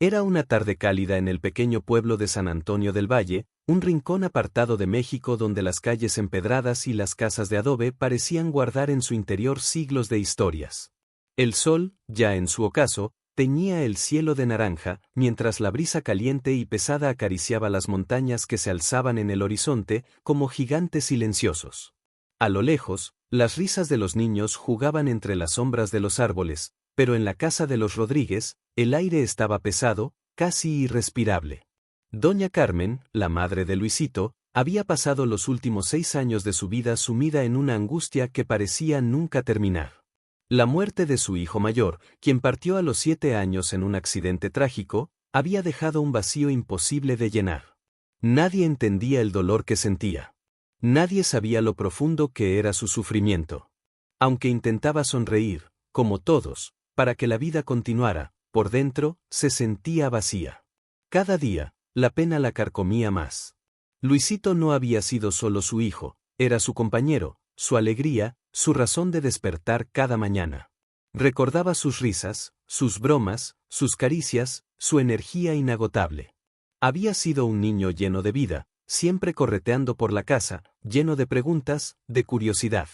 Era una tarde cálida en el pequeño pueblo de San Antonio del Valle, un rincón apartado de México donde las calles empedradas y las casas de adobe parecían guardar en su interior siglos de historias. El sol, ya en su ocaso, teñía el cielo de naranja, mientras la brisa caliente y pesada acariciaba las montañas que se alzaban en el horizonte como gigantes silenciosos. A lo lejos, las risas de los niños jugaban entre las sombras de los árboles, pero en la casa de los Rodríguez, el aire estaba pesado, casi irrespirable. Doña Carmen, la madre de Luisito, había pasado los últimos 6 años de su vida sumida en una angustia que parecía nunca terminar. La muerte de su hijo mayor, quien partió a los 7 años en un accidente trágico, había dejado un vacío imposible de llenar. Nadie entendía el dolor que sentía. Nadie sabía lo profundo que era su sufrimiento. Aunque intentaba sonreír, como todos, para que la vida continuara, por dentro, se sentía vacía. Cada día, la pena la carcomía más. Luisito no había sido solo su hijo, era su compañero, su alegría, su razón de despertar cada mañana. Recordaba sus risas, sus bromas, sus caricias, su energía inagotable. Había sido un niño lleno de vida, siempre correteando por la casa, lleno de preguntas, de curiosidad.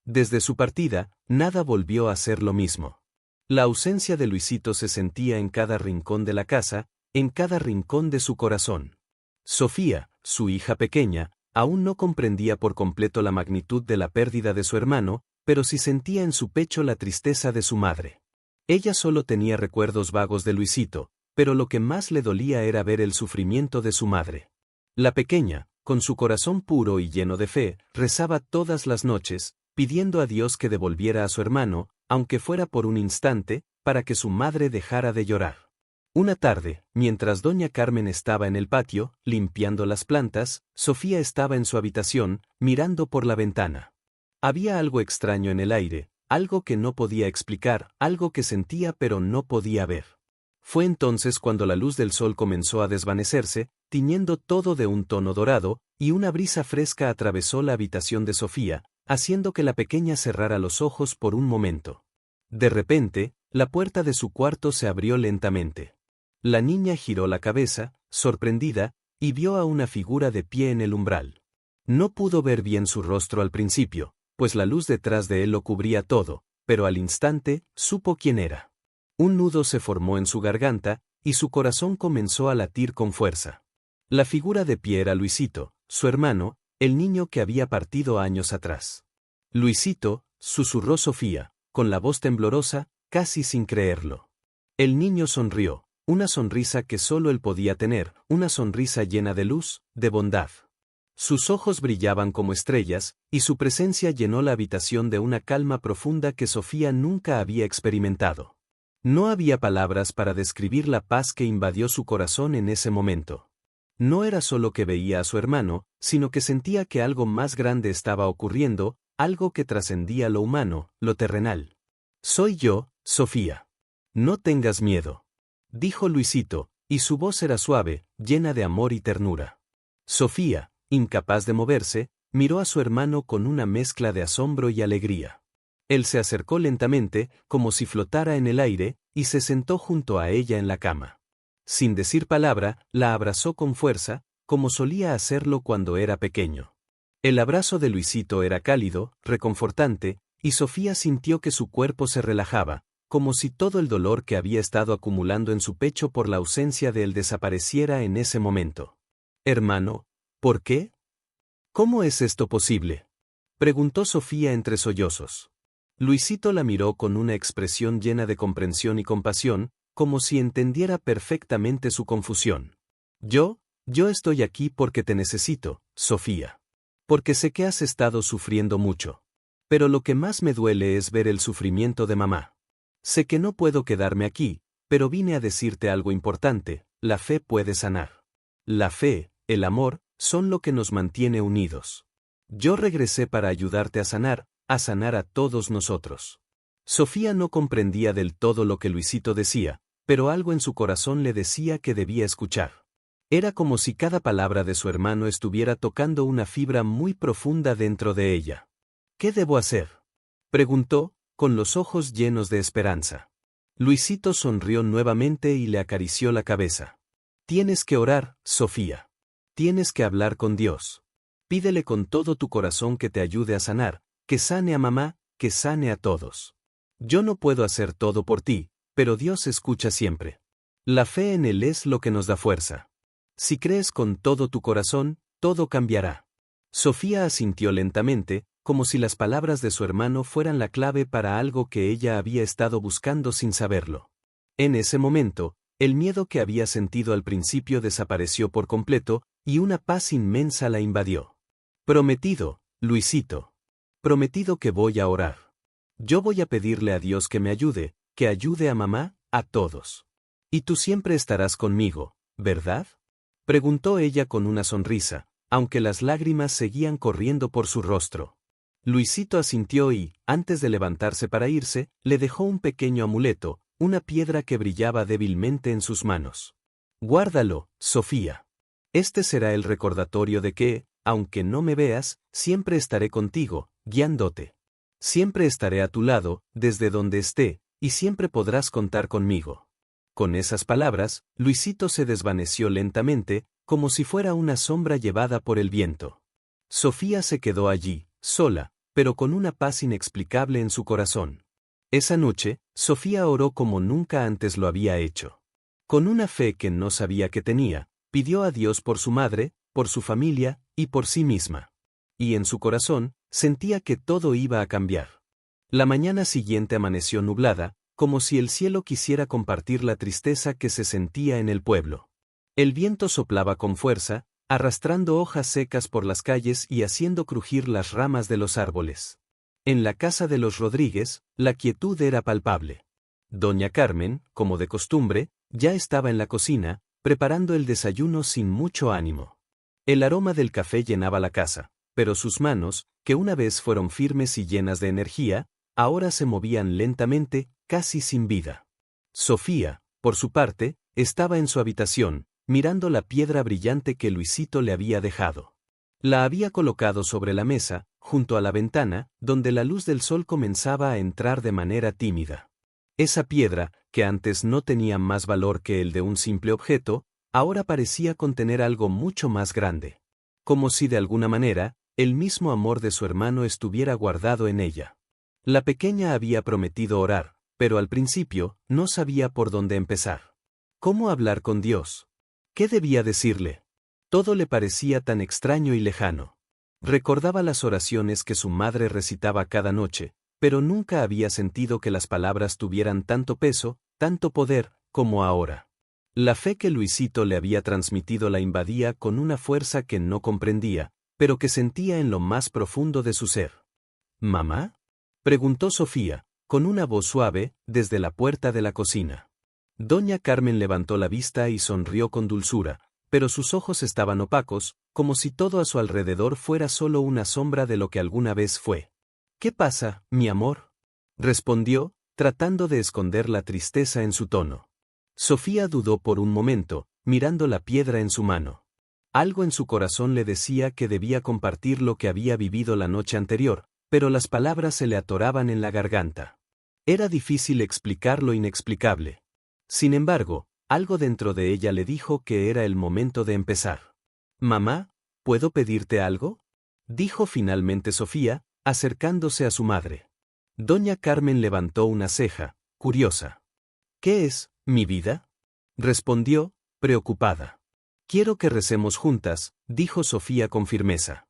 Desde su partida, nada volvió a ser lo mismo. La ausencia de Luisito se sentía en cada rincón de la casa, en cada rincón de su corazón. Sofía, su hija pequeña, aún no comprendía por completo la magnitud de la pérdida de su hermano, pero sí sentía en su pecho la tristeza de su madre. Ella solo tenía recuerdos vagos de Luisito, pero lo que más le dolía era ver el sufrimiento de su madre. La pequeña, con su corazón puro y lleno de fe, rezaba todas las noches, pidiendo a Dios que devolviera a su hermano, aunque fuera por un instante, para que su madre dejara de llorar. Una tarde, mientras doña Carmen estaba en el patio, limpiando las plantas, Sofía estaba en su habitación, mirando por la ventana. Había algo extraño en el aire, algo que no podía explicar, algo que sentía pero no podía ver. Fue entonces cuando la luz del sol comenzó a desvanecerse, tiñendo todo de un tono dorado, y una brisa fresca atravesó la habitación de Sofía, haciendo que la pequeña cerrara los ojos por un momento. De repente, la puerta de su cuarto se abrió lentamente. La niña giró la cabeza, sorprendida, y vio a una figura de pie en el umbral. No pudo ver bien su rostro al principio, pues la luz detrás de él lo cubría todo, pero al instante, supo quién era. Un nudo se formó en su garganta, y su corazón comenzó a latir con fuerza. La figura de pie era Luisito, su hermano, el niño que había partido años atrás. Luisito, susurró Sofía, con la voz temblorosa, casi sin creerlo. El niño sonrió, una sonrisa que solo él podía tener, una sonrisa llena de luz, de bondad. Sus ojos brillaban como estrellas, y su presencia llenó la habitación de una calma profunda que Sofía nunca había experimentado. No había palabras para describir la paz que invadió su corazón en ese momento. No era solo que veía a su hermano, sino que sentía que algo más grande estaba ocurriendo, algo que trascendía lo humano, lo terrenal. «Soy yo, Sofía. No tengas miedo», dijo Luisito, y su voz era suave, llena de amor y ternura. Sofía, incapaz de moverse, miró a su hermano con una mezcla de asombro y alegría. Él se acercó lentamente, como si flotara en el aire, y se sentó junto a ella en la cama. Sin decir palabra, la abrazó con fuerza, como solía hacerlo cuando era pequeño. El abrazo de Luisito era cálido, reconfortante, y Sofía sintió que su cuerpo se relajaba, como si todo el dolor que había estado acumulando en su pecho por la ausencia de él desapareciera en ese momento. «Hermano, ¿por qué? ¿Cómo es esto posible?», preguntó Sofía entre sollozos. Luisito la miró con una expresión llena de comprensión y compasión, como si entendiera perfectamente su confusión. Yo estoy aquí porque te necesito, Sofía. Porque sé que has estado sufriendo mucho. Pero lo que más me duele es ver el sufrimiento de mamá. Sé que no puedo quedarme aquí, pero vine a decirte algo importante, la fe puede sanar. La fe, el amor, son lo que nos mantiene unidos. Yo regresé para ayudarte a sanar a todos nosotros. Sofía no comprendía del todo lo que Luisito decía, pero algo en su corazón le decía que debía escuchar. Era como si cada palabra de su hermano estuviera tocando una fibra muy profunda dentro de ella. «¿Qué debo hacer?», preguntó, con los ojos llenos de esperanza. Luisito sonrió nuevamente y le acarició la cabeza. Tienes que orar, Sofía. Tienes que hablar con Dios. Pídele con todo tu corazón que te ayude a sanar, que sane a mamá, que sane a todos. Yo no puedo hacer todo por ti, pero Dios escucha siempre. La fe en Él es lo que nos da fuerza. Si crees con todo tu corazón, todo cambiará. Sofía asintió lentamente, como si las palabras de su hermano fueran la clave para algo que ella había estado buscando sin saberlo. En ese momento, el miedo que había sentido al principio desapareció por completo, y una paz inmensa la invadió. Prometido, Luisito. Prometido que voy a orar. Yo voy a pedirle a Dios que me ayude, que ayude a mamá, a todos. Y tú siempre estarás conmigo, ¿verdad? Preguntó ella con una sonrisa, aunque las lágrimas seguían corriendo por su rostro. Luisito asintió y, antes de levantarse para irse, le dejó un pequeño amuleto, una piedra que brillaba débilmente en sus manos. Guárdalo, Sofía. Este será el recordatorio de que, aunque no me veas, siempre estaré contigo, guiándote. Siempre estaré a tu lado, desde donde esté, y siempre podrás contar conmigo. Con esas palabras, Luisito se desvaneció lentamente, como si fuera una sombra llevada por el viento. Sofía se quedó allí, sola, pero con una paz inexplicable en su corazón. Esa noche, Sofía oró como nunca antes lo había hecho. Con una fe que no sabía que tenía, pidió a Dios por su madre, por su familia, y por sí misma. Y en su corazón, sentía que todo iba a cambiar. La mañana siguiente amaneció nublada, como si el cielo quisiera compartir la tristeza que se sentía en el pueblo. El viento soplaba con fuerza, arrastrando hojas secas por las calles y haciendo crujir las ramas de los árboles. En la casa de los Rodríguez, la quietud era palpable. Doña Carmen, como de costumbre, ya estaba en la cocina, preparando el desayuno sin mucho ánimo. El aroma del café llenaba la casa, pero sus manos, que una vez fueron firmes y llenas de energía, ahora se movían lentamente, casi sin vida. Sofía, por su parte, estaba en su habitación, mirando la piedra brillante que Luisito le había dejado. La había colocado sobre la mesa, junto a la ventana, donde la luz del sol comenzaba a entrar de manera tímida. Esa piedra, que antes no tenía más valor que el de un simple objeto, ahora parecía contener algo mucho más grande. Como si de alguna manera, el mismo amor de su hermano estuviera guardado en ella. La pequeña había prometido orar, pero al principio, no sabía por dónde empezar. ¿Cómo hablar con Dios? ¿Qué debía decirle? Todo le parecía tan extraño y lejano. Recordaba las oraciones que su madre recitaba cada noche, pero nunca había sentido que las palabras tuvieran tanto peso, tanto poder, como ahora. La fe que Luisito le había transmitido la invadía con una fuerza que no comprendía, pero que sentía en lo más profundo de su ser. ¿Mamá? Preguntó Sofía, con una voz suave, desde la puerta de la cocina. Doña Carmen levantó la vista y sonrió con dulzura, pero sus ojos estaban opacos, como si todo a su alrededor fuera solo una sombra de lo que alguna vez fue. ¿Qué pasa, mi amor? Respondió, tratando de esconder la tristeza en su tono. Sofía dudó por un momento, mirando la piedra en su mano. Algo en su corazón le decía que debía compartir lo que había vivido la noche anterior, pero las palabras se le atoraban en la garganta. Era difícil explicar lo inexplicable. Sin embargo, algo dentro de ella le dijo que era el momento de empezar. «Mamá, ¿puedo pedirte algo?», dijo finalmente Sofía, acercándose a su madre. Doña Carmen levantó una ceja, curiosa. «¿Qué es, mi vida?», respondió, preocupada. «Quiero que recemos juntas», dijo Sofía con firmeza.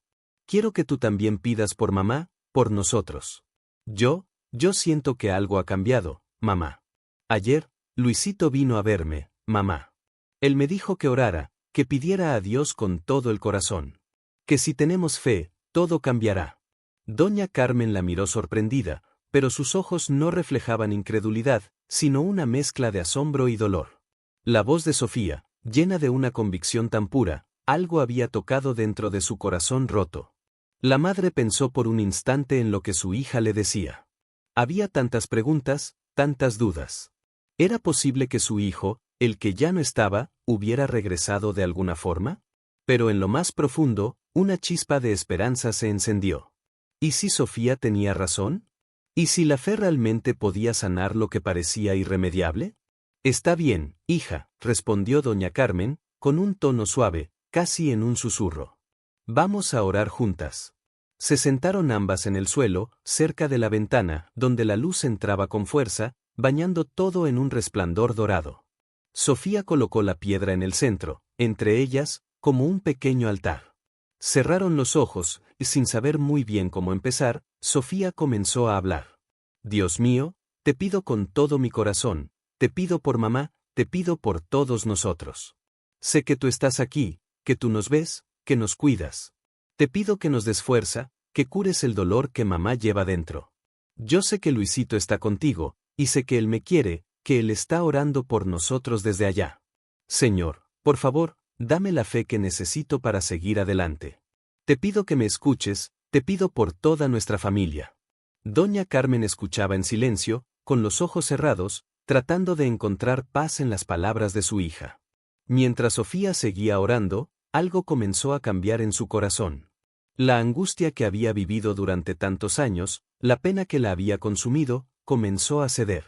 «Quiero que tú también pidas por mamá, por nosotros. Yo siento que algo ha cambiado, mamá. Ayer, Luisito vino a verme, mamá. Él me dijo que orara, que pidiera a Dios con todo el corazón. Que si tenemos fe, todo cambiará». Doña Carmen la miró sorprendida, pero sus ojos no reflejaban incredulidad, sino una mezcla de asombro y dolor. La voz de Sofía, llena de una convicción tan pura, algo había tocado dentro de su corazón roto. La madre pensó por un instante en lo que su hija le decía. Había tantas preguntas, tantas dudas. ¿Era posible que su hijo, el que ya no estaba, hubiera regresado de alguna forma? Pero en lo más profundo, una chispa de esperanza se encendió. ¿Y si Sofía tenía razón? ¿Y si la fe realmente podía sanar lo que parecía irremediable? Está bien, hija, respondió doña Carmen, con un tono suave, casi en un susurro. Vamos a orar juntas. Se sentaron ambas en el suelo, cerca de la ventana, donde la luz entraba con fuerza, bañando todo en un resplandor dorado. Sofía colocó la piedra en el centro, entre ellas, como un pequeño altar. Cerraron los ojos, y sin saber muy bien cómo empezar, Sofía comenzó a hablar. Dios mío, te pido con todo mi corazón, te pido por mamá, te pido por todos nosotros. Sé que tú estás aquí, que tú nos ves, que nos cuidas. Te pido que nos des fuerza, que cures el dolor que mamá lleva dentro. Yo sé que Luisito está contigo, y sé que él me quiere, que él está orando por nosotros desde allá. Señor, por favor, dame la fe que necesito para seguir adelante. Te pido que me escuches, te pido por toda nuestra familia. Doña Carmen escuchaba en silencio, con los ojos cerrados, tratando de encontrar paz en las palabras de su hija. Mientras Sofía seguía orando, algo comenzó a cambiar en su corazón. La angustia que había vivido durante tantos años, la pena que la había consumido, comenzó a ceder.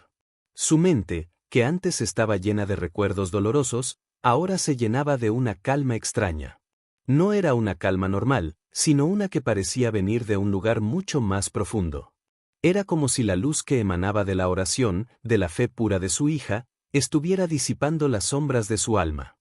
Su mente, que antes estaba llena de recuerdos dolorosos, ahora se llenaba de una calma extraña. No era una calma normal, sino una que parecía venir de un lugar mucho más profundo. Era como si la luz que emanaba de la oración, de la fe pura de su hija, estuviera disipando las sombras de su alma.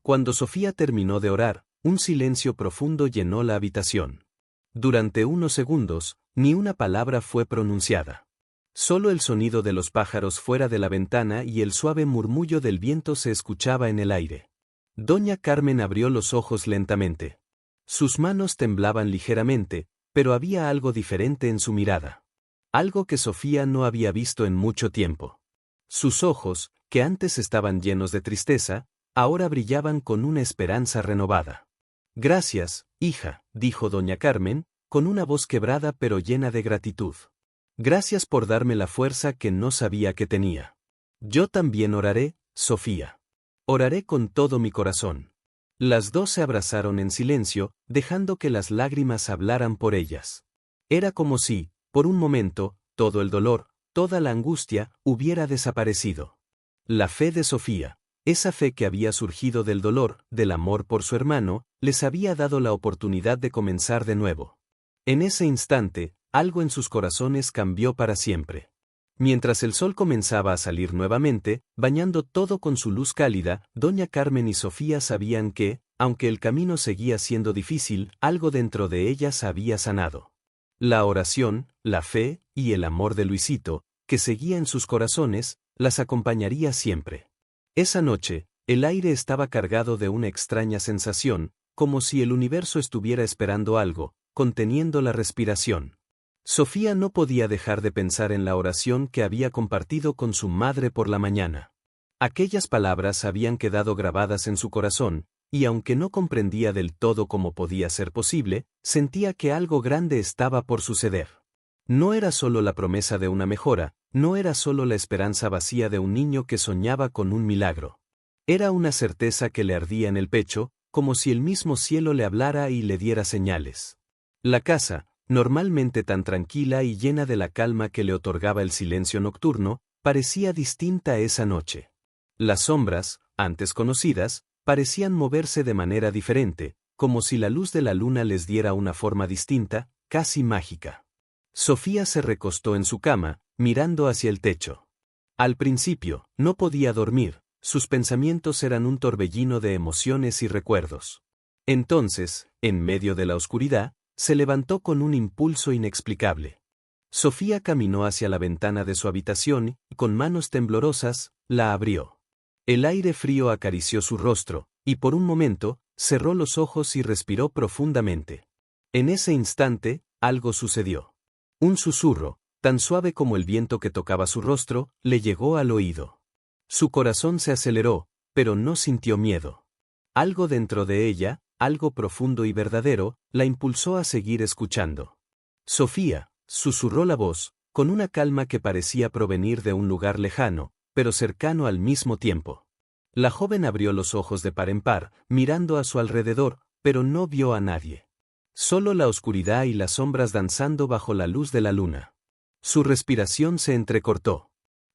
Cuando Sofía terminó de orar, un silencio profundo llenó la habitación. Durante unos segundos, ni una palabra fue pronunciada. Solo el sonido de los pájaros fuera de la ventana y el suave murmullo del viento se escuchaba en el aire. Doña Carmen abrió los ojos lentamente. Sus manos temblaban ligeramente, pero había algo diferente en su mirada. Algo que Sofía no había visto en mucho tiempo. Sus ojos, que antes estaban llenos de tristeza, ahora brillaban con una esperanza renovada. Gracias, hija, dijo doña Carmen, con una voz quebrada pero llena de gratitud. Gracias por darme la fuerza que no sabía que tenía. Yo también oraré, Sofía. Oraré con todo mi corazón. Las dos se abrazaron en silencio, dejando que las lágrimas hablaran por ellas. Era como si, por un momento, todo el dolor, toda la angustia, hubiera desaparecido. La fe de Sofía, esa fe que había surgido del dolor, del amor por su hermano, les había dado la oportunidad de comenzar de nuevo. En ese instante, algo en sus corazones cambió para siempre. Mientras el sol comenzaba a salir nuevamente, bañando todo con su luz cálida, doña Carmen y Sofía sabían que, aunque el camino seguía siendo difícil, algo dentro de ellas había sanado. La oración, la fe y el amor de Luisito, que seguía en sus corazones, las acompañaría siempre. Esa noche, el aire estaba cargado de una extraña sensación, como si el universo estuviera esperando algo, conteniendo la respiración. Sofía no podía dejar de pensar en la oración que había compartido con su madre por la mañana. Aquellas palabras habían quedado grabadas en su corazón, y aunque no comprendía del todo cómo podía ser posible, sentía que algo grande estaba por suceder. No era solo la promesa de una mejora, no era solo la esperanza vacía de un niño que soñaba con un milagro. Era una certeza que le ardía en el pecho, como si el mismo cielo le hablara y le diera señales. La casa, normalmente tan tranquila y llena de la calma que le otorgaba el silencio nocturno, parecía distinta esa noche. Las sombras, antes conocidas, parecían moverse de manera diferente, como si la luz de la luna les diera una forma distinta, casi mágica. Sofía se recostó en su cama, mirando hacia el techo. Al principio, no podía dormir, sus pensamientos eran un torbellino de emociones y recuerdos. Entonces, en medio de la oscuridad, se levantó con un impulso inexplicable. Sofía caminó hacia la ventana de su habitación y, con manos temblorosas, la abrió. El aire frío acarició su rostro, y por un momento, cerró los ojos y respiró profundamente. En ese instante, algo sucedió. Un susurro, tan suave como el viento que tocaba su rostro, le llegó al oído. Su corazón se aceleró, pero no sintió miedo. Algo dentro de ella, algo profundo y verdadero, la impulsó a seguir escuchando. Sofía, susurró la voz, con una calma que parecía provenir de un lugar lejano, pero cercano al mismo tiempo. La joven abrió los ojos de par en par, mirando a su alrededor, pero no vio a nadie. Solo la oscuridad y las sombras danzando bajo la luz de la luna. Su respiración se entrecortó.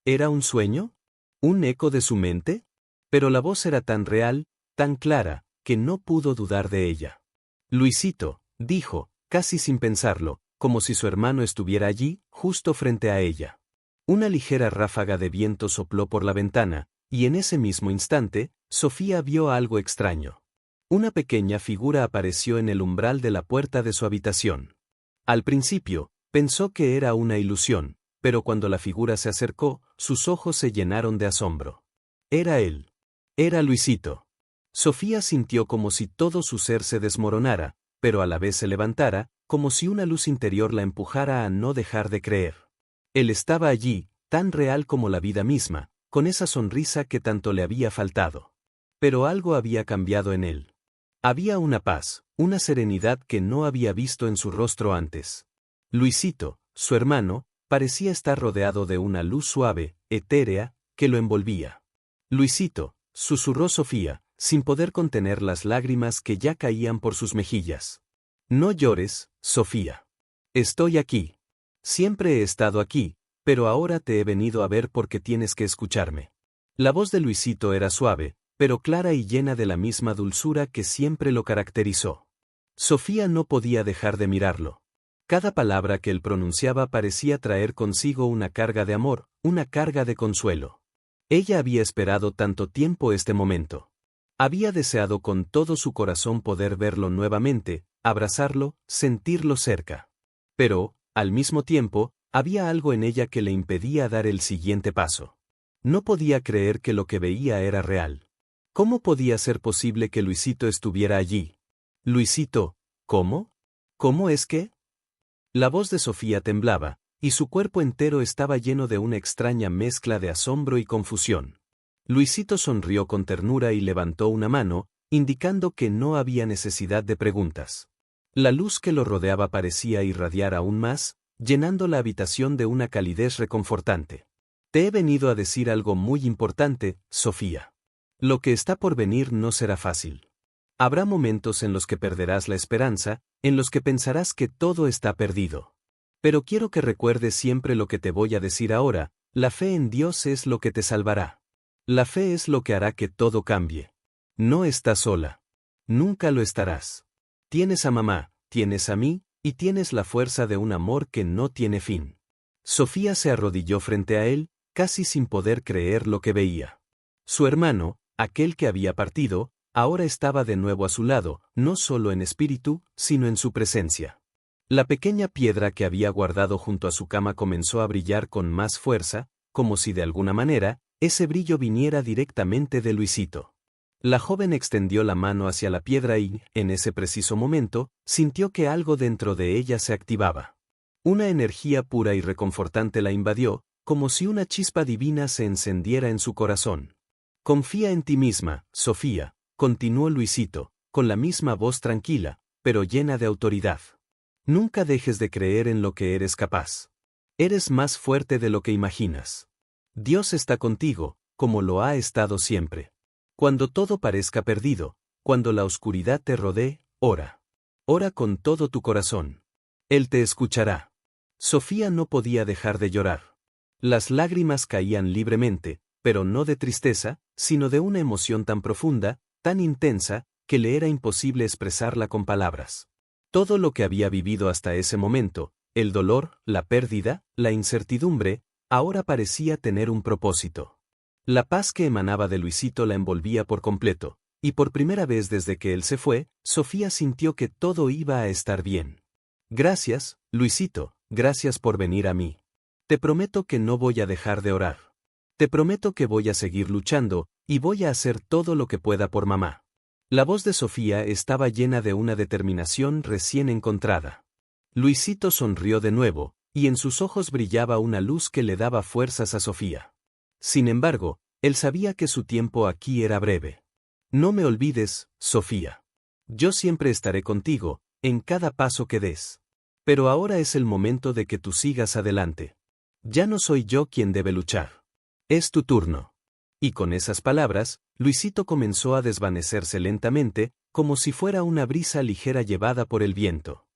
¿Era un sueño? ¿Un eco de su mente? Pero la voz era tan real, tan clara, que no pudo dudar de ella. Luisito, dijo, casi sin pensarlo, como si su hermano estuviera allí, justo frente a ella. Una ligera ráfaga de viento sopló por la ventana, y en ese mismo instante, Sofía vio algo extraño. Una pequeña figura apareció en el umbral de la puerta de su habitación. Al principio, pensó que era una ilusión, pero cuando la figura se acercó, sus ojos se llenaron de asombro. Era él. Era Luisito. Sofía sintió como si todo su ser se desmoronara, pero a la vez se levantara, como si una luz interior la empujara a no dejar de creer. Él estaba allí, tan real como la vida misma, con esa sonrisa que tanto le había faltado. Pero algo había cambiado en él. Había una paz, una serenidad que no había visto en su rostro antes. Luisito, su hermano, parecía estar rodeado de una luz suave, etérea, que lo envolvía. Luisito, susurró Sofía, sin poder contener las lágrimas que ya caían por sus mejillas. No llores, Sofía. Estoy aquí. Siempre he estado aquí, pero ahora te he venido a ver porque tienes que escucharme. La voz de Luisito era suave, pero clara y llena de la misma dulzura que siempre lo caracterizó. Sofía no podía dejar de mirarlo. Cada palabra que él pronunciaba parecía traer consigo una carga de amor, una carga de consuelo. Ella había esperado tanto tiempo este momento. Había deseado con todo su corazón poder verlo nuevamente, abrazarlo, sentirlo cerca. Pero, al mismo tiempo, había algo en ella que le impedía dar el siguiente paso. No podía creer que lo que veía era real. ¿Cómo podía ser posible que Luisito estuviera allí? Luisito, ¿cómo? ¿Cómo es que? La voz de Sofía temblaba, y su cuerpo entero estaba lleno de una extraña mezcla de asombro y confusión. Luisito sonrió con ternura y levantó una mano, indicando que no había necesidad de preguntas. La luz que lo rodeaba parecía irradiar aún más, llenando la habitación de una calidez reconfortante. Te he venido a decir algo muy importante, Sofía. Lo que está por venir no será fácil. Habrá momentos en los que perderás la esperanza, en los que pensarás que todo está perdido. Pero quiero que recuerdes siempre lo que te voy a decir ahora, la fe en Dios es lo que te salvará. La fe es lo que hará que todo cambie. No estás sola. Nunca lo estarás. Tienes a mamá, tienes a mí, y tienes la fuerza de un amor que no tiene fin. Sofía se arrodilló frente a él, casi sin poder creer lo que veía. Su hermano, aquel que había partido, ahora estaba de nuevo a su lado, no solo en espíritu, sino en su presencia. La pequeña piedra que había guardado junto a su cama comenzó a brillar con más fuerza, como si de alguna manera, ese brillo viniera directamente de Luisito. La joven extendió la mano hacia la piedra y, en ese preciso momento, sintió que algo dentro de ella se activaba. Una energía pura y reconfortante la invadió, como si una chispa divina se encendiera en su corazón. Confía en ti misma, Sofía, continuó Luisito, con la misma voz tranquila, pero llena de autoridad. Nunca dejes de creer en lo que eres capaz. Eres más fuerte de lo que imaginas. Dios está contigo, como lo ha estado siempre. Cuando todo parezca perdido, cuando la oscuridad te rodee, ora. Ora con todo tu corazón. Él te escuchará. Sofía no podía dejar de llorar. Las lágrimas caían libremente, pero no de tristeza, sino de una emoción tan profunda, tan intensa, que le era imposible expresarla con palabras. Todo lo que había vivido hasta ese momento, el dolor, la pérdida, la incertidumbre, ahora parecía tener un propósito. La paz que emanaba de Luisito la envolvía por completo, y por primera vez desde que él se fue, Sofía sintió que todo iba a estar bien. Gracias, Luisito, gracias por venir a mí. Te prometo que no voy a dejar de orar. Te prometo que voy a seguir luchando, y voy a hacer todo lo que pueda por mamá. La voz de Sofía estaba llena de una determinación recién encontrada. Luisito sonrió de nuevo, y en sus ojos brillaba una luz que le daba fuerzas a Sofía. Sin embargo, él sabía que su tiempo aquí era breve. No me olvides, Sofía. Yo siempre estaré contigo, en cada paso que des. Pero ahora es el momento de que tú sigas adelante. Ya no soy yo quien debe luchar. Es tu turno. Y con esas palabras, Luisito comenzó a desvanecerse lentamente, como si fuera una brisa ligera llevada por el viento.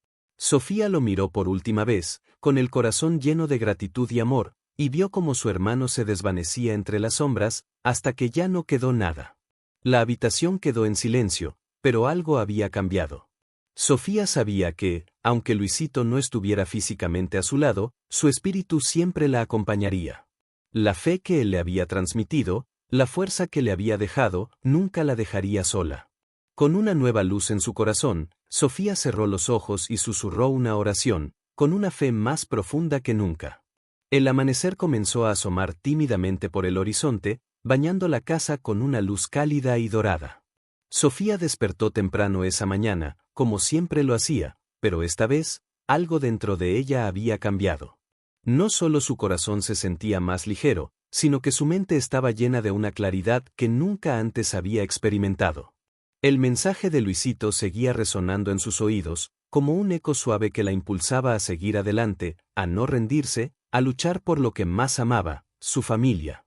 Sofía lo miró por última vez, con el corazón lleno de gratitud y amor, y vio cómo su hermano se desvanecía entre las sombras, hasta que ya no quedó nada. La habitación quedó en silencio, pero algo había cambiado. Sofía sabía que, aunque Luisito no estuviera físicamente a su lado, su espíritu siempre la acompañaría. La fe que él le había transmitido, la fuerza que le había dejado, nunca la dejaría sola. Con una nueva luz en su corazón, Sofía cerró los ojos y susurró una oración, con una fe más profunda que nunca. El amanecer comenzó a asomar tímidamente por el horizonte, bañando la casa con una luz cálida y dorada. Sofía despertó temprano esa mañana, como siempre lo hacía, pero esta vez, algo dentro de ella había cambiado. No solo su corazón se sentía más ligero, sino que su mente estaba llena de una claridad que nunca antes había experimentado. El mensaje de Luisito seguía resonando en sus oídos, como un eco suave que la impulsaba a seguir adelante, a no rendirse, a luchar por lo que más amaba, su familia.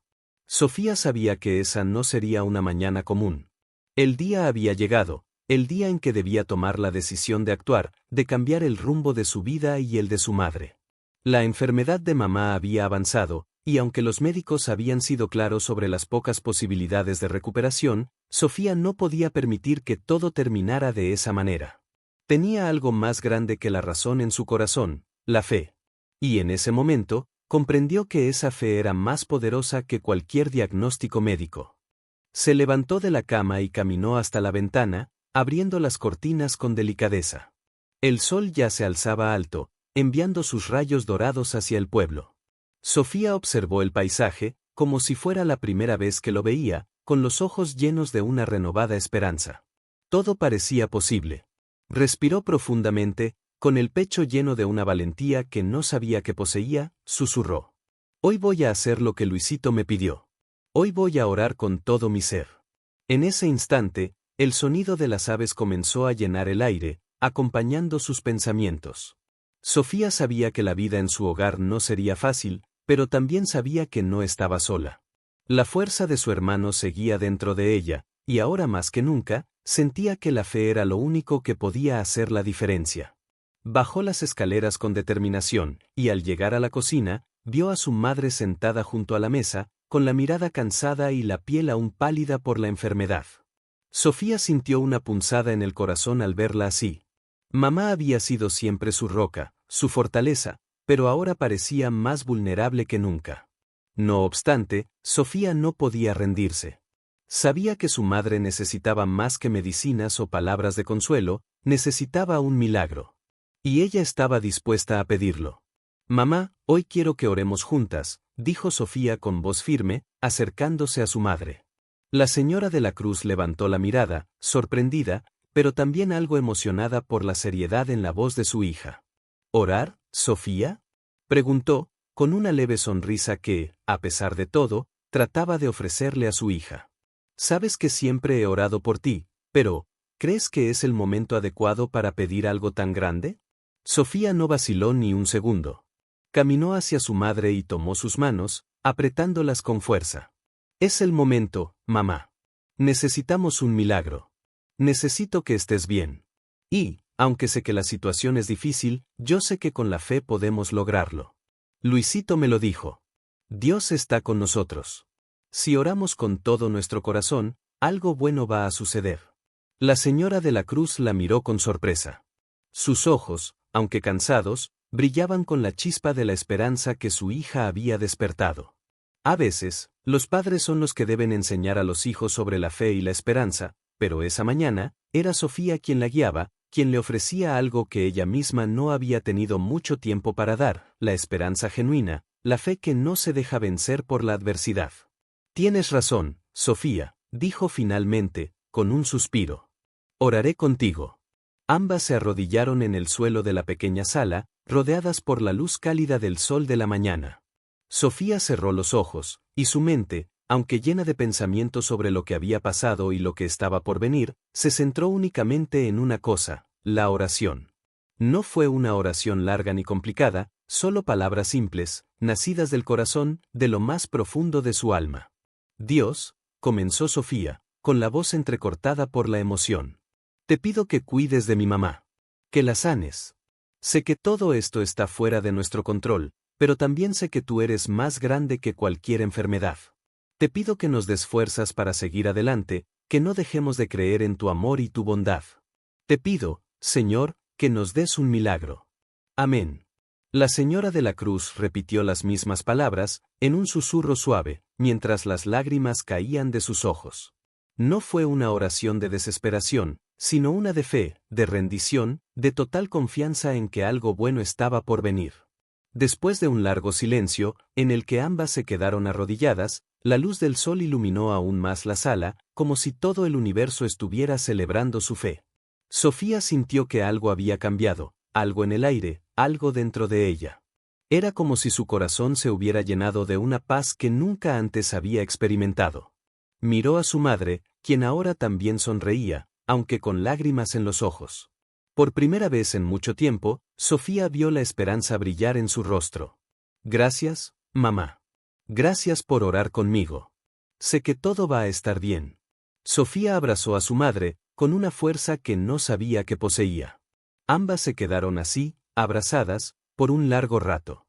Sofía sabía que esa no sería una mañana común. El día había llegado, el día en que debía tomar la decisión de actuar, de cambiar el rumbo de su vida y el de su madre. La enfermedad de mamá había avanzado, y aunque los médicos habían sido claros sobre las pocas posibilidades de recuperación, Sofía no podía permitir que todo terminara de esa manera. Tenía algo más grande que la razón en su corazón, la fe. Y en ese momento, comprendió que esa fe era más poderosa que cualquier diagnóstico médico. Se levantó de la cama y caminó hasta la ventana, abriendo las cortinas con delicadeza. El sol ya se alzaba alto, enviando sus rayos dorados hacia el pueblo. Sofía observó el paisaje, como si fuera la primera vez que lo veía, con los ojos llenos de una renovada esperanza. Todo parecía posible. Respiró profundamente, con el pecho lleno de una valentía que no sabía que poseía, susurró. Hoy voy a hacer lo que Luisito me pidió. Hoy voy a orar con todo mi ser. En ese instante, el sonido de las aves comenzó a llenar el aire, acompañando sus pensamientos. Sofía sabía que la vida en su hogar no sería fácil, pero también sabía que no estaba sola. La fuerza de su hermano seguía dentro de ella, y ahora más que nunca, sentía que la fe era lo único que podía hacer la diferencia. Bajó las escaleras con determinación, y al llegar a la cocina, vio a su madre sentada junto a la mesa, con la mirada cansada y la piel aún pálida por la enfermedad. Sofía sintió una punzada en el corazón al verla así. Mamá había sido siempre su roca, su fortaleza, pero ahora parecía más vulnerable que nunca. No obstante, Sofía no podía rendirse. Sabía que su madre necesitaba más que medicinas o palabras de consuelo, necesitaba un milagro. Y ella estaba dispuesta a pedirlo. Mamá, hoy quiero que oremos juntas, dijo Sofía con voz firme, acercándose a su madre. La señora de la Cruz levantó la mirada, sorprendida, pero también algo emocionada por la seriedad en la voz de su hija. ¿Orar, Sofía?, preguntó, con una leve sonrisa que, a pesar de todo, trataba de ofrecerle a su hija. Sabes que siempre he orado por ti, pero, ¿crees que es el momento adecuado para pedir algo tan grande? Sofía no vaciló ni un segundo. Caminó hacia su madre y tomó sus manos, apretándolas con fuerza. Es el momento, mamá. Necesitamos un milagro. Necesito que estés bien. Y, aunque sé que la situación es difícil, yo sé que con la fe podemos lograrlo. Luisito me lo dijo. Dios está con nosotros. Si oramos con todo nuestro corazón, algo bueno va a suceder. La señora de la Cruz la miró con sorpresa. Sus ojos, aunque cansados, brillaban con la chispa de la esperanza que su hija había despertado. A veces, los padres son los que deben enseñar a los hijos sobre la fe y la esperanza, pero esa mañana, era Sofía quien la guiaba, quien le ofrecía algo que ella misma no había tenido mucho tiempo para dar, la esperanza genuina, la fe que no se deja vencer por la adversidad. Tienes razón, Sofía, dijo finalmente, con un suspiro. Oraré contigo. Ambas se arrodillaron en el suelo de la pequeña sala, rodeadas por la luz cálida del sol de la mañana. Sofía cerró los ojos, y su mente, aunque llena de pensamientos sobre lo que había pasado y lo que estaba por venir, se centró únicamente en una cosa, la oración. No fue una oración larga ni complicada, solo palabras simples, nacidas del corazón, de lo más profundo de su alma. Dios, comenzó Sofía, con la voz entrecortada por la emoción. Te pido que cuides de mi mamá. Que la sanes. Sé que todo esto está fuera de nuestro control, pero también sé que tú eres más grande que cualquier enfermedad. Te pido que nos des fuerzas para seguir adelante, que no dejemos de creer en tu amor y tu bondad. Te pido, Señor, que nos des un milagro. Amén. La señora de la cruz repitió las mismas palabras, en un susurro suave, mientras las lágrimas caían de sus ojos. No fue una oración de desesperación, sino una de fe, de rendición, de total confianza en que algo bueno estaba por venir. Después de un largo silencio, en el que ambas se quedaron arrodilladas, la luz del sol iluminó aún más la sala, como si todo el universo estuviera celebrando su fe. Sofía sintió que algo había cambiado, algo en el aire, algo dentro de ella. Era como si su corazón se hubiera llenado de una paz que nunca antes había experimentado. Miró a su madre, quien ahora también sonreía, aunque con lágrimas en los ojos. Por primera vez en mucho tiempo, Sofía vio la esperanza brillar en su rostro. Gracias, mamá. Gracias por orar conmigo. Sé que todo va a estar bien. Sofía abrazó a su madre, con una fuerza que no sabía que poseía. Ambas se quedaron así, abrazadas, por un largo rato.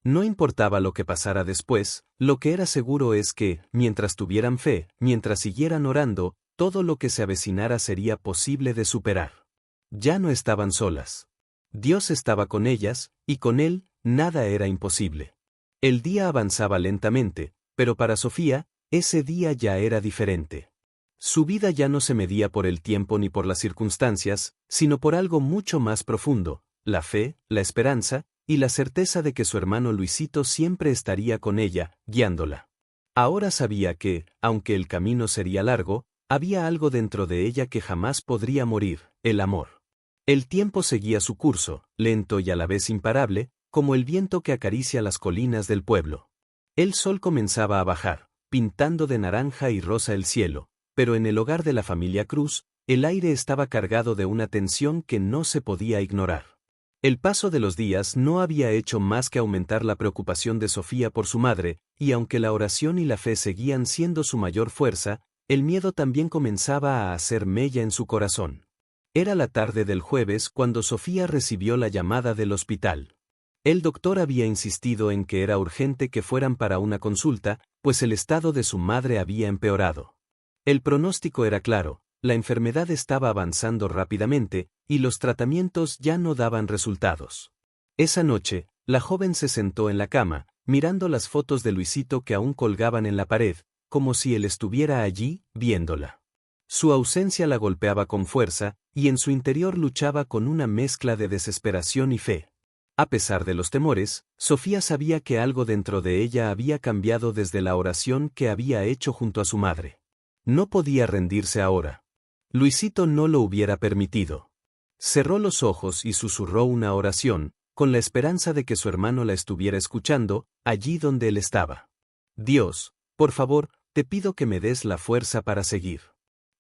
No importaba lo que pasara después, lo que era seguro es que, mientras tuvieran fe, mientras siguieran orando, todo lo que se avecinara sería posible de superar. Ya no estaban solas. Dios estaba con ellas, y con Él, nada era imposible. El día avanzaba lentamente, pero para Sofía, ese día ya era diferente. Su vida ya no se medía por el tiempo ni por las circunstancias, sino por algo mucho más profundo, la fe, la esperanza, y la certeza de que su hermano Luisito siempre estaría con ella, guiándola. Ahora sabía que, aunque el camino sería largo, había algo dentro de ella que jamás podría morir, el amor. El tiempo seguía su curso, lento y a la vez imparable, como el viento que acaricia las colinas del pueblo. El sol comenzaba a bajar, pintando de naranja y rosa el cielo, pero en el hogar de la familia Cruz, el aire estaba cargado de una tensión que no se podía ignorar. El paso de los días no había hecho más que aumentar la preocupación de Sofía por su madre, y aunque la oración y la fe seguían siendo su mayor fuerza, el miedo también comenzaba a hacer mella en su corazón. Era la tarde del jueves cuando Sofía recibió la llamada del hospital. El doctor había insistido en que era urgente que fueran para una consulta, pues el estado de su madre había empeorado. El pronóstico era claro, la enfermedad estaba avanzando rápidamente, y los tratamientos ya no daban resultados. Esa noche, la joven se sentó en la cama, mirando las fotos de Luisito que aún colgaban en la pared, como si él estuviera allí, viéndola. Su ausencia la golpeaba con fuerza, y en su interior luchaba con una mezcla de desesperación y fe. A pesar de los temores, Sofía sabía que algo dentro de ella había cambiado desde la oración que había hecho junto a su madre. No podía rendirse ahora. Luisito no lo hubiera permitido. Cerró los ojos y susurró una oración, con la esperanza de que su hermano la estuviera escuchando, allí donde él estaba. Dios, por favor, te pido que me des la fuerza para seguir.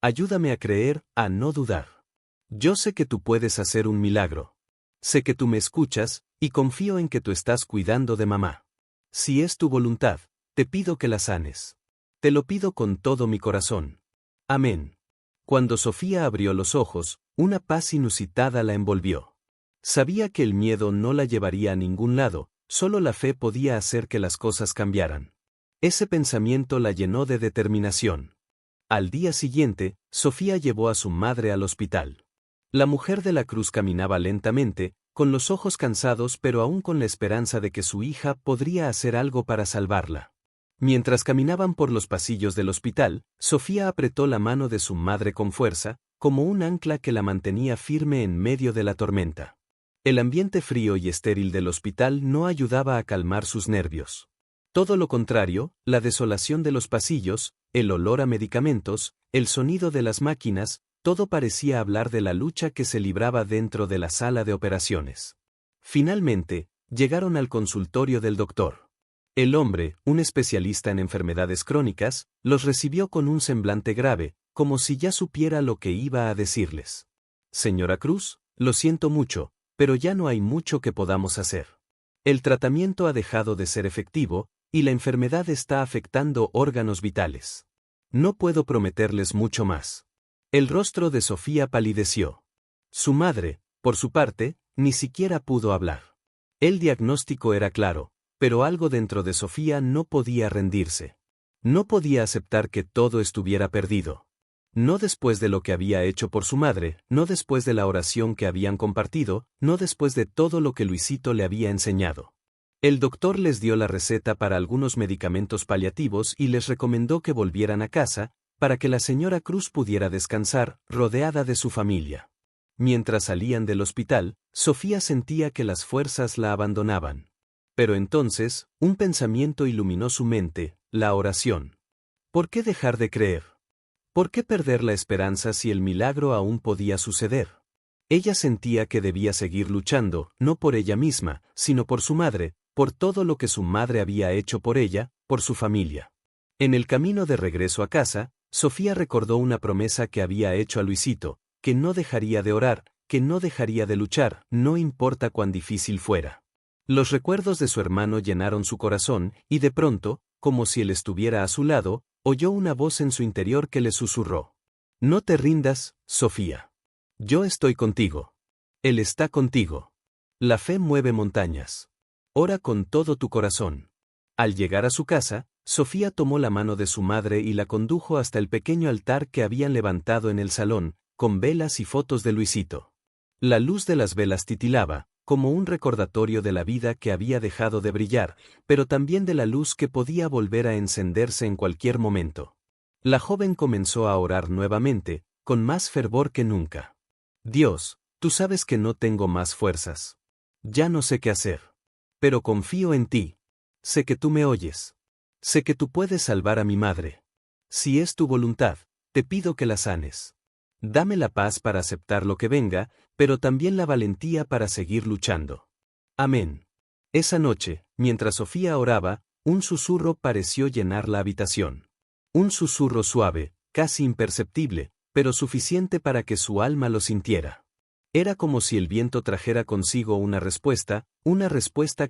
Ayúdame a creer, a no dudar. Yo sé que tú puedes hacer un milagro. Sé que tú me escuchas, y confío en que tú estás cuidando de mamá. Si es tu voluntad, te pido que la sanes. Te lo pido con todo mi corazón. Amén. Cuando Sofía abrió los ojos, una paz inusitada la envolvió. Sabía que el miedo no la llevaría a ningún lado, solo la fe podía hacer que las cosas cambiaran. Ese pensamiento la llenó de determinación. Al día siguiente, Sofía llevó a su madre al hospital. La mujer de la cruz caminaba lentamente, con los ojos cansados pero aún con la esperanza de que su hija podría hacer algo para salvarla. Mientras caminaban por los pasillos del hospital, Sofía apretó la mano de su madre con fuerza, como un ancla que la mantenía firme en medio de la tormenta. El ambiente frío y estéril del hospital no ayudaba a calmar sus nervios. Todo lo contrario, la desolación de los pasillos, el olor a medicamentos, el sonido de las máquinas, todo parecía hablar de la lucha que se libraba dentro de la sala de operaciones. Finalmente, llegaron al consultorio del doctor. El hombre, un especialista en enfermedades crónicas, los recibió con un semblante grave, como si ya supiera lo que iba a decirles. Señora Cruz, lo siento mucho, pero ya no hay mucho que podamos hacer. El tratamiento ha dejado de ser efectivo, y la enfermedad está afectando órganos vitales. No puedo prometerles mucho más. El rostro de Sofía palideció. Su madre, por su parte, ni siquiera pudo hablar. El diagnóstico era claro, pero algo dentro de Sofía no podía rendirse. No podía aceptar que todo estuviera perdido. No después de lo que había hecho por su madre, no después de la oración que habían compartido, no después de todo lo que Luisito le había enseñado. El doctor les dio la receta para algunos medicamentos paliativos y les recomendó que volvieran a casa, para que la señora Cruz pudiera descansar, rodeada de su familia. Mientras salían del hospital, Sofía sentía que las fuerzas la abandonaban. Pero entonces, un pensamiento iluminó su mente, la oración. ¿Por qué dejar de creer? ¿Por qué perder la esperanza si el milagro aún podía suceder? Ella sentía que debía seguir luchando, no por ella misma, sino por su madre, por todo lo que su madre había hecho por ella, por su familia. En el camino de regreso a casa, Sofía recordó una promesa que había hecho a Luisito, que no dejaría de orar, que no dejaría de luchar, no importa cuán difícil fuera. Los recuerdos de su hermano llenaron su corazón, y de pronto, como si él estuviera a su lado, oyó una voz en su interior que le susurró. No te rindas, Sofía. Yo estoy contigo. Él está contigo. La fe mueve montañas. Ora con todo tu corazón. Al llegar a su casa, Sofía tomó la mano de su madre y la condujo hasta el pequeño altar que habían levantado en el salón, con velas y fotos de Luisito. La luz de las velas titilaba, como un recordatorio de la vida que había dejado de brillar, pero también de la luz que podía volver a encenderse en cualquier momento. La joven comenzó a orar nuevamente, con más fervor que nunca. Dios, tú sabes que no tengo más fuerzas. Ya no sé qué hacer. Pero confío en ti. Sé que tú me oyes. Sé que tú puedes salvar a mi madre. Si es tu voluntad, te pido que la sanes. Dame la paz para aceptar lo que venga, pero también la valentía para seguir luchando. Amén. Esa noche, mientras Sofía oraba, un susurro pareció llenar la habitación. Un susurro suave, casi imperceptible, pero suficiente para que su alma lo sintiera. Era como si el viento trajera consigo una respuesta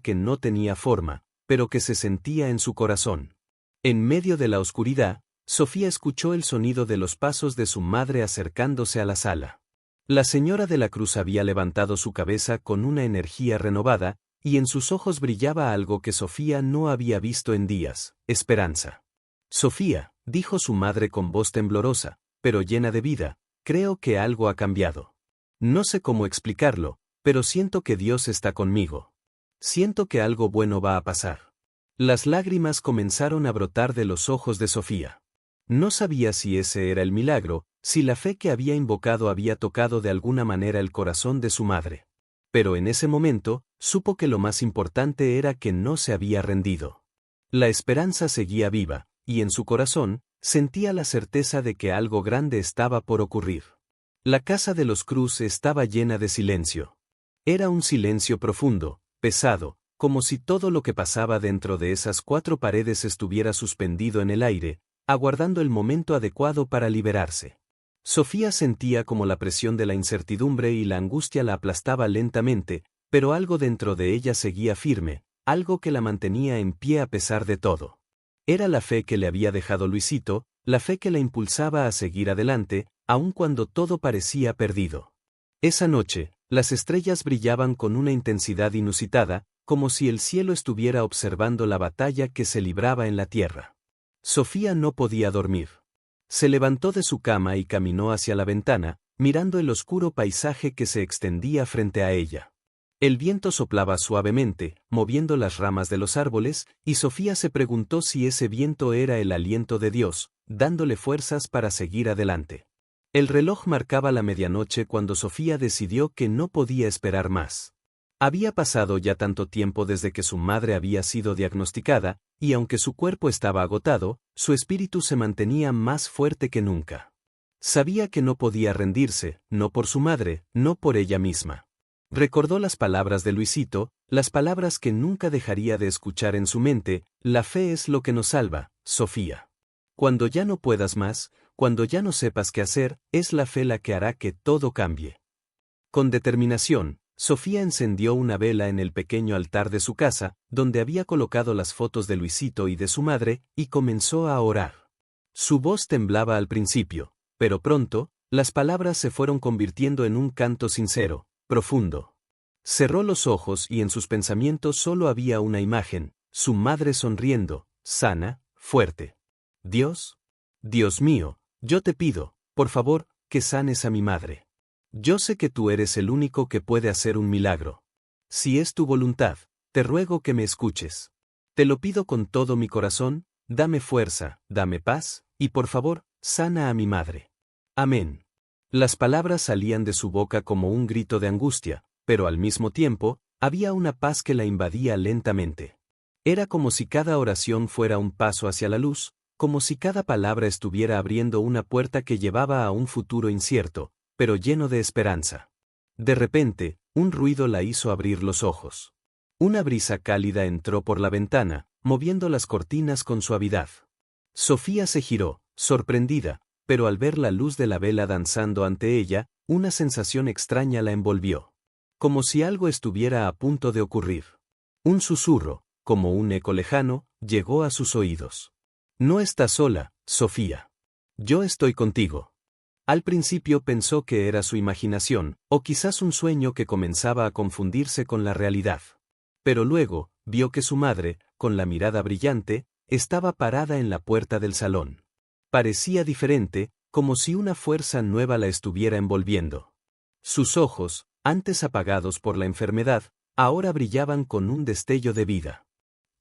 que no tenía forma, pero que se sentía en su corazón. En medio de la oscuridad, Sofía escuchó el sonido de los pasos de su madre acercándose a la sala. La señora de la Cruz había levantado su cabeza con una energía renovada, y en sus ojos brillaba algo que Sofía no había visto en días: esperanza. Sofía, dijo su madre con voz temblorosa, pero llena de vida, creo que algo ha cambiado. No sé cómo explicarlo, pero siento que Dios está conmigo. Siento que algo bueno va a pasar. Las lágrimas comenzaron a brotar de los ojos de Sofía. No sabía si ese era el milagro, si la fe que había invocado había tocado de alguna manera el corazón de su madre. Pero en ese momento, supo que lo más importante era que no se había rendido. La esperanza seguía viva, y en su corazón, sentía la certeza de que algo grande estaba por ocurrir. La casa de los Cruz estaba llena de silencio. Era un silencio profundo, pesado, como si todo lo que pasaba dentro de esas 4 paredes estuviera suspendido en el aire, aguardando el momento adecuado para liberarse. Sofía sentía como la presión de la incertidumbre y la angustia la aplastaba lentamente, pero algo dentro de ella seguía firme, algo que la mantenía en pie a pesar de todo. Era la fe que le había dejado Luisito, la fe que la impulsaba a seguir adelante, aun cuando todo parecía perdido. Esa noche, las estrellas brillaban con una intensidad inusitada, como si el cielo estuviera observando la batalla que se libraba en la tierra. Sofía no podía dormir. Se levantó de su cama y caminó hacia la ventana, mirando el oscuro paisaje que se extendía frente a ella. El viento soplaba suavemente, moviendo las ramas de los árboles, y Sofía se preguntó si ese viento era el aliento de Dios, dándole fuerzas para seguir adelante. El reloj marcaba la medianoche cuando Sofía decidió que no podía esperar más. Había pasado ya tanto tiempo desde que su madre había sido diagnosticada, y aunque su cuerpo estaba agotado, su espíritu se mantenía más fuerte que nunca. Sabía que no podía rendirse, no por su madre, no por ella misma. Recordó las palabras de Luisito, las palabras que nunca dejaría de escuchar en su mente: la fe es lo que nos salva, Sofía. Cuando ya no puedas más, cuando ya no sepas qué hacer, es la fe la que hará que todo cambie. Con determinación, Sofía encendió una vela en el pequeño altar de su casa, donde había colocado las fotos de Luisito y de su madre, y comenzó a orar. Su voz temblaba al principio, pero pronto, las palabras se fueron convirtiendo en un canto sincero, profundo. Cerró los ojos y en sus pensamientos solo había una imagen, su madre sonriendo, sana, fuerte. Dios, Dios mío, yo te pido, por favor, que sanes a mi madre. Yo sé que tú eres el único que puede hacer un milagro. Si es tu voluntad, te ruego que me escuches. Te lo pido con todo mi corazón, dame fuerza, dame paz, y por favor, sana a mi madre. Amén. Las palabras salían de su boca como un grito de angustia, pero al mismo tiempo, había una paz que la invadía lentamente. Era como si cada oración fuera un paso hacia la luz, como si cada palabra estuviera abriendo una puerta que llevaba a un futuro incierto, pero lleno de esperanza. De repente, un ruido la hizo abrir los ojos. Una brisa cálida entró por la ventana, moviendo las cortinas con suavidad. Sofía se giró, sorprendida, pero al ver la luz de la vela danzando ante ella, una sensación extraña la envolvió. Como si algo estuviera a punto de ocurrir. Un susurro, como un eco lejano, llegó a sus oídos. No estás sola, Sofía. Yo estoy contigo. Al principio pensó que era su imaginación, o quizás un sueño que comenzaba a confundirse con la realidad. Pero luego, vio que su madre, con la mirada brillante, estaba parada en la puerta del salón. Parecía diferente, como si una fuerza nueva la estuviera envolviendo. Sus ojos, antes apagados por la enfermedad, ahora brillaban con un destello de vida.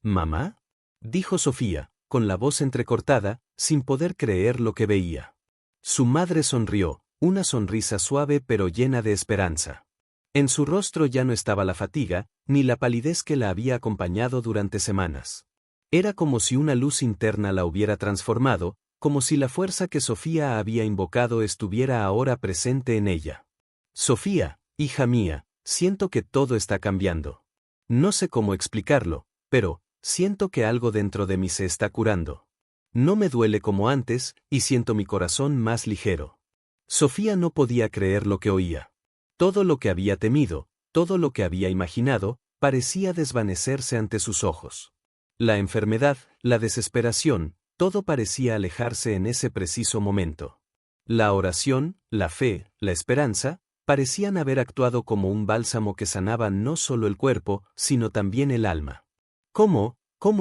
¿Mamá?, dijo Sofía, con la voz entrecortada, sin poder creer lo que veía. Su madre sonrió, una sonrisa suave pero llena de esperanza. En su rostro ya no estaba la fatiga, ni la palidez que la había acompañado durante semanas. Era como si una luz interna la hubiera transformado, como si la fuerza que Sofía había invocado estuviera ahora presente en ella. Sofía, hija mía, siento que todo está cambiando. No sé cómo explicarlo, pero siento que algo dentro de mí se está curando. No me duele como antes, y siento mi corazón más ligero. Sofía no podía creer lo que oía. Todo lo que había temido, todo lo que había imaginado, parecía desvanecerse ante sus ojos. La enfermedad, la desesperación, todo parecía alejarse en ese preciso momento. La oración, la fe, la esperanza, parecían haber actuado como un bálsamo que sanaba no solo el cuerpo, sino también el alma. ¿Cómo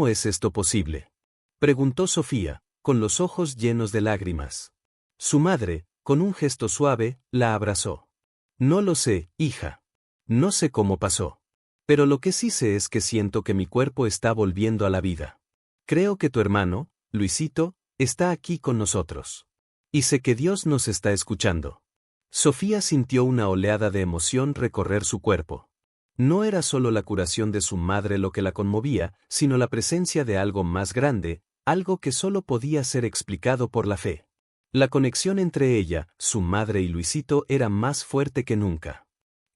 es esto posible?, preguntó Sofía, con los ojos llenos de lágrimas. Su madre, con un gesto suave, la abrazó. No lo sé, hija. No sé cómo pasó. Pero lo que sí sé es que siento que mi cuerpo está volviendo a la vida. Creo que tu hermano, Luisito, está aquí con nosotros. Y sé que Dios nos está escuchando. Sofía sintió una oleada de emoción recorrer su cuerpo. No era solo la curación de su madre lo que la conmovía, sino la presencia de algo más grande, algo que solo podía ser explicado por la fe. La conexión entre ella, su madre y Luisito era más fuerte que nunca.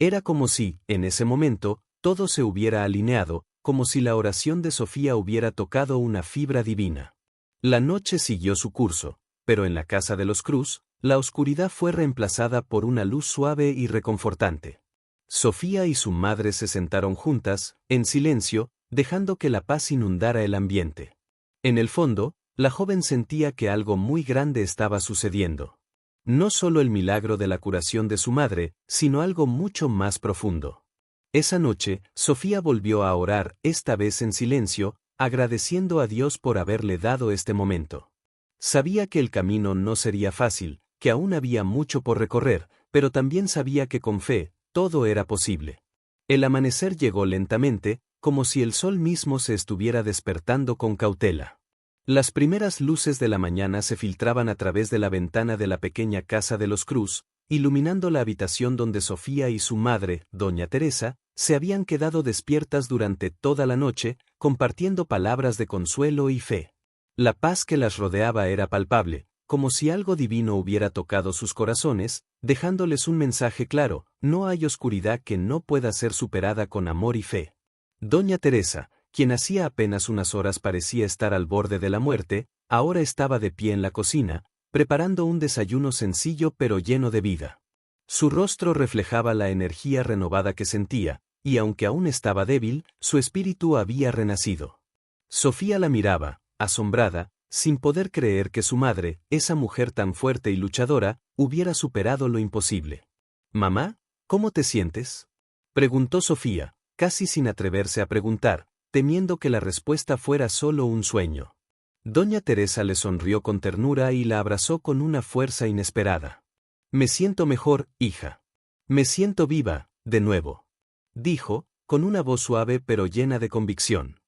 Era como si, en ese momento, todo se hubiera alineado, como si la oración de Sofía hubiera tocado una fibra divina. La noche siguió su curso, pero en la casa de los Cruz, la oscuridad fue reemplazada por una luz suave y reconfortante. Sofía y su madre se sentaron juntas, en silencio, dejando que la paz inundara el ambiente. En el fondo, la joven sentía que algo muy grande estaba sucediendo. No solo el milagro de la curación de su madre, sino algo mucho más profundo. Esa noche, Sofía volvió a orar, esta vez en silencio, agradeciendo a Dios por haberle dado este momento. Sabía que el camino no sería fácil, que aún había mucho por recorrer, pero también sabía que con fe, todo era posible. El amanecer llegó lentamente, como si el sol mismo se estuviera despertando con cautela. Las primeras luces de la mañana se filtraban a través de la ventana de la pequeña casa de los Cruz, iluminando la habitación donde Sofía y su madre, doña Teresa, se habían quedado despiertas durante toda la noche, compartiendo palabras de consuelo y fe. La paz que las rodeaba era palpable, como si algo divino hubiera tocado sus corazones, dejándoles un mensaje claro: no hay oscuridad que no pueda ser superada con amor y fe. Doña Teresa, quien hacía apenas unas horas parecía estar al borde de la muerte, ahora estaba de pie en la cocina, preparando un desayuno sencillo pero lleno de vida. Su rostro reflejaba la energía renovada que sentía, y aunque aún estaba débil, su espíritu había renacido. Sofía la miraba, asombrada, sin poder creer que su madre, esa mujer tan fuerte y luchadora, hubiera superado lo imposible. «Mamá, ¿cómo te sientes?», Preguntó Sofía, casi sin atreverse a preguntar, temiendo que la respuesta fuera solo un sueño. Doña Teresa le sonrió con ternura y la abrazó con una fuerza inesperada. Me siento mejor, hija. Me siento viva, de nuevo. Dijo, con una voz suave pero llena de convicción.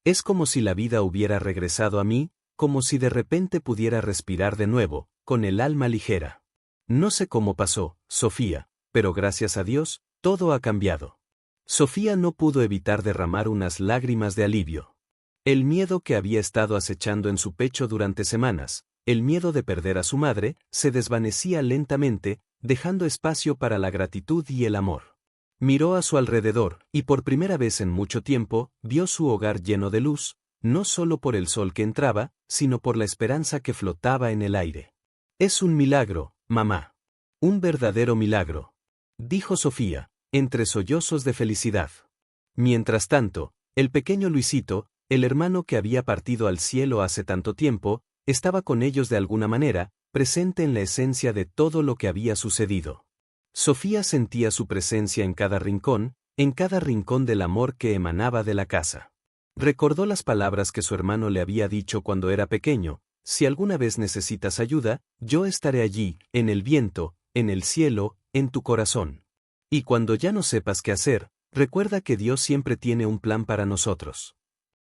Es como si la vida hubiera regresado a mí, como si de repente pudiera respirar de nuevo, con el alma ligera. No sé cómo pasó, Sofía, pero gracias a Dios, todo ha cambiado. Sofía no pudo evitar derramar unas lágrimas de alivio. El miedo que había estado acechando en su pecho durante semanas, el miedo de perder a su madre, se desvanecía lentamente, dejando espacio para la gratitud y el amor. Miró a su alrededor, y por primera vez en mucho tiempo, vio su hogar lleno de luz, no solo por el sol que entraba, sino por la esperanza que flotaba en el aire. Es un milagro, mamá. Un verdadero milagro, dijo Sofía, entre sollozos de felicidad. Mientras tanto, el pequeño Luisito, el hermano que había partido al cielo hace tanto tiempo, estaba con ellos de alguna manera, presente en la esencia de todo lo que había sucedido. Sofía sentía su presencia en cada rincón del amor que emanaba de la casa. Recordó las palabras que su hermano le había dicho cuando era pequeño: si alguna vez necesitas ayuda, yo estaré allí, en el viento, en el cielo, en tu corazón. Y cuando ya no sepas qué hacer, recuerda que Dios siempre tiene un plan para nosotros.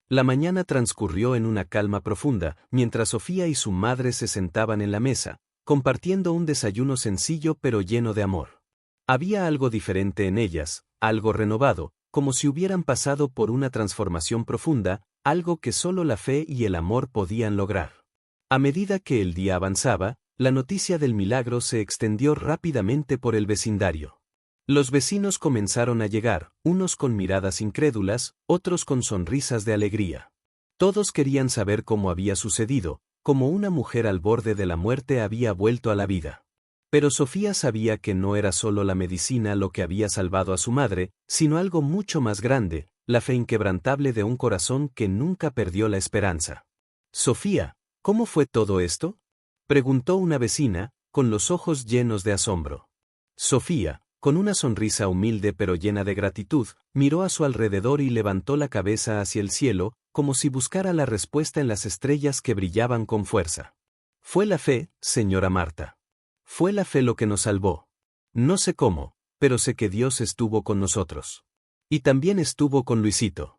La mañana transcurrió en una calma profunda, mientras Sofía y su madre se sentaban en la mesa, compartiendo un desayuno sencillo pero lleno de amor. Había algo diferente en ellas, algo renovado, como si hubieran pasado por una transformación profunda, algo que solo la fe y el amor podían lograr. A medida que el día avanzaba, la noticia del milagro se extendió rápidamente por el vecindario. Los vecinos comenzaron a llegar, unos con miradas incrédulas, otros con sonrisas de alegría. Todos querían saber cómo había sucedido, cómo una mujer al borde de la muerte había vuelto a la vida. Pero Sofía sabía que no era solo la medicina lo que había salvado a su madre, sino algo mucho más grande, la fe inquebrantable de un corazón que nunca perdió la esperanza. Sofía, ¿cómo fue todo esto?, preguntó una vecina, con los ojos llenos de asombro. Sofía, con una sonrisa humilde pero llena de gratitud, miró a su alrededor y levantó la cabeza hacia el cielo, como si buscara la respuesta en las estrellas que brillaban con fuerza. Fue la fe, señora Marta. Fue la fe lo que nos salvó. No sé cómo, pero sé que Dios estuvo con nosotros. Y también estuvo con Luisito.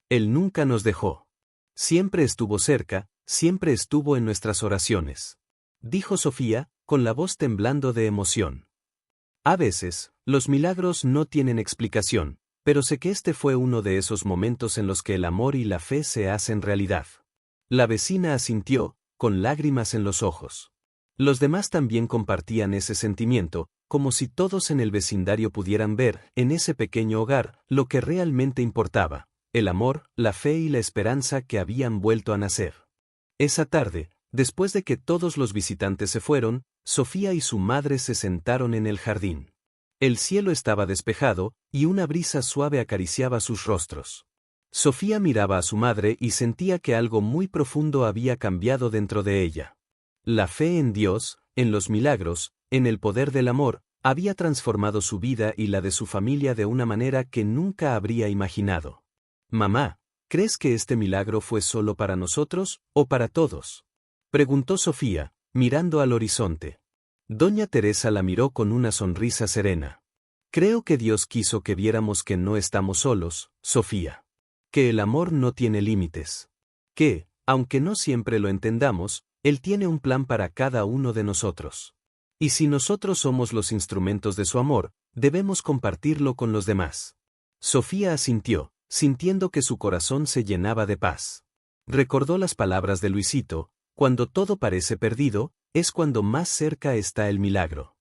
Él nunca nos dejó. Siempre estuvo cerca, siempre estuvo en nuestras oraciones. Dijo Sofía, con la voz temblando de emoción. A veces, los milagros no tienen explicación, pero sé que este fue uno de esos momentos en los que el amor y la fe se hacen realidad. La vecina asintió, con lágrimas en los ojos. Los demás también compartían ese sentimiento, como si todos en el vecindario pudieran ver, en ese pequeño hogar, lo que realmente importaba: el amor, la fe y la esperanza que habían vuelto a nacer. Esa tarde, después de que todos los visitantes se fueron, Sofía y su madre se sentaron en el jardín. El cielo estaba despejado, y una brisa suave acariciaba sus rostros. Sofía miraba a su madre y sentía que algo muy profundo había cambiado dentro de ella. La fe en Dios, en los milagros, en el poder del amor, había transformado su vida y la de su familia de una manera que nunca habría imaginado. Mamá, ¿crees que este milagro fue solo para nosotros, o para todos?, preguntó Sofía, mirando al horizonte. Doña Teresa la miró con una sonrisa serena. Creo que Dios quiso que viéramos que no estamos solos, Sofía. Que el amor no tiene límites. Que, aunque no siempre lo entendamos, Él tiene un plan para cada uno de nosotros. Y si nosotros somos los instrumentos de su amor, debemos compartirlo con los demás. Sofía asintió, sintiendo que su corazón se llenaba de paz. Recordó las palabras de Luisito: cuando todo parece perdido, es cuando más cerca está el milagro.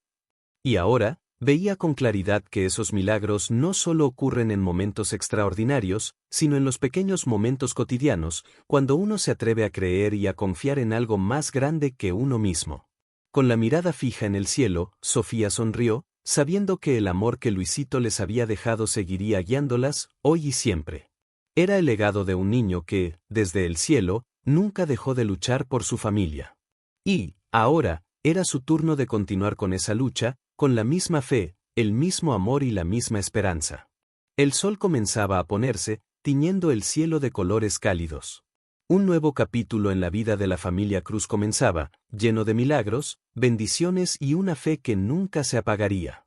Y ahora, veía con claridad que esos milagros no solo ocurren en momentos extraordinarios, sino en los pequeños momentos cotidianos, cuando uno se atreve a creer y a confiar en algo más grande que uno mismo. Con la mirada fija en el cielo, Sofía sonrió, sabiendo que el amor que Luisito les había dejado seguiría guiándolas, hoy y siempre. Era el legado de un niño que, desde el cielo, nunca dejó de luchar por su familia. Y, ahora, era su turno de continuar con esa lucha, con la misma fe, el mismo amor y la misma esperanza. El sol comenzaba a ponerse, tiñendo el cielo de colores cálidos. Un nuevo capítulo en la vida de la familia Cruz comenzaba, lleno de milagros, bendiciones y una fe que nunca se apagaría.